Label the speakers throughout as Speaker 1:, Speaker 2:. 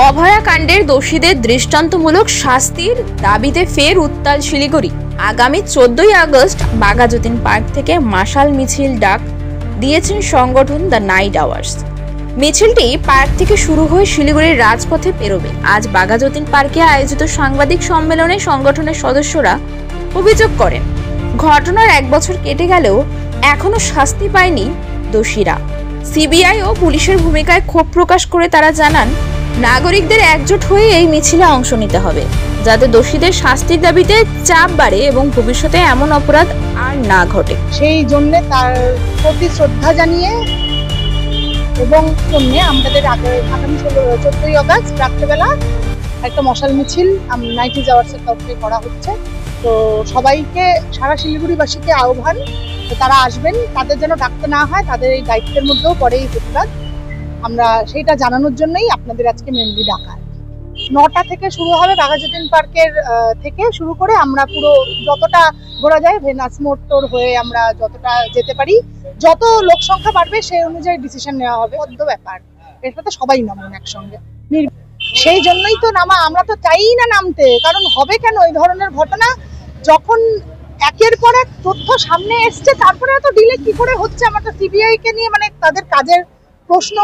Speaker 1: অভয়াকাণ্ডের দোষীদের দৃষ্টান্তমূলক শাস্তির দাবিতে ফের উত্তাল শিলিগুড়ি। আগামী 14ই আগস্ট বাঘাযতীন পার্ক থেকে মশাল মিছিল ডাক দিয়েছেন সংগঠন দ্য নাইট আওয়ার্স। মিছিলটি পার্ক থেকে শুরু হয়ে শিলিগুড়ির রাজপথে পেরোবে। আজ বাঘাযতীন পার্কে আয়োজিত সাংবাদিক সম্মেলনে সংগঠনের সদস্যরা অভিযোগ করেন, ঘটনার 1 বছর কেটে গেলেও এখনো শাস্তি পায়নি দোষীরা। সিবিআই ও পুলিশের ভূমিকায় ক্ষোভ প্রকাশ করে তারা জানান, নাগরিকদের একজোট হয়ে এই মিছিলে অংশ নিতে হবে, যাতে দোষীদের শাস্তির দাবিতে চাপ বাড়ে এবং ভবিষ্যতে এমন অপরাধ আর না ঘটে।
Speaker 2: সেই জন্য তার প্রতি শ্রদ্ধা জানিয়ে এবং আমাদের আগামী 14ই আগস্ট রাত্রেবেলা একটা মশাল মিছিল নাইট আওয়ার্সের তরফে করা হচ্ছে। তো সবাইকে, সারা শিলিগুড়িবাসীকে আহ্বান, তারা আসবেন, তাদের যেন ডাকতে না হয়, তাদের এই দায়িত্বের মধ্যেও পড়ে এই প্রতিবাদ। আমরা সেইটা জানানোর জন্যই আপনাদের আজকে মেনলি ডাকা। 9টা থেকে শুরু হবে, বাঘাযতীন পার্কের থেকে শুরু করে আমরা পুরো যতটা ঘোরা যায় ভেনাস মোড় হয়ে আমরা যতটা যেতে পারি, যত লোক সংখ্যা বাড়বে সেই অনুযায়ী ডিসিশন নেওয়া হবে। বদ্ধ ব্যাপার, এর সাথে সবাই নামুন একসঙ্গে। সেই জন্যই তো নামা, আমরা তো চাই না নামতে, কারণ হবে কেন এই ধরনের ঘটনা যখন একের পর এক তথ্য সামনে এসছে, তারপরে এত ডিলে কি করে হচ্ছে? আমার তো সিবিআই কে নিয়ে মানে তাদের কাজের প্রশ্ন,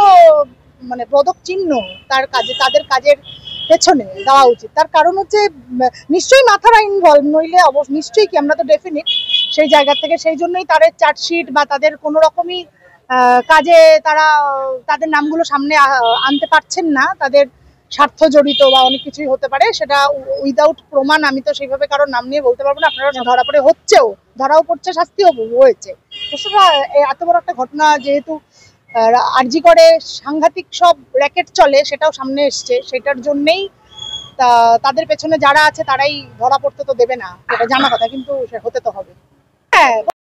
Speaker 2: মানে পদক চিহ্ন তাদের কাজের পেছনে দেওয়া উচিত। তার কারণ হচ্ছে নিশ্চয়ই মাথারা ইনভলভ, নইলে নিশ্চয়ই কি আমরা তো ডেফিনিট সেই জায়গা থেকে। সেই জন্যই তাদের চার্জশিট বা তাদের কোনো রকমই কাজে তারা তাদের নামগুলো সামনে আনতে পারছেন না। তাদের স্বার্থ জড়িত বা অনেক কিছুই হতে পারে, সেটা উইদাউট প্রমাণ আমি তো সেইভাবে কারোর নাম নিয়ে বলতে পারবো না। আপনারা ধরা পড়ে হচ্ছেও, ধরাও পড়ছে, শাস্তিও হয়েছে। এত বড় একটা ঘটনা যেহেতু আরজি করে সাংঘাতিক সব র্যাকেট চলে, সেটাও সামনে এসছে। সেটার জন্যেই তাদের পেছনে যারা আছে তারাই ধরা পড়তে তো দেবে না, এটা জানা কথা, কিন্তু হতে তো হবে। হ্যাঁ।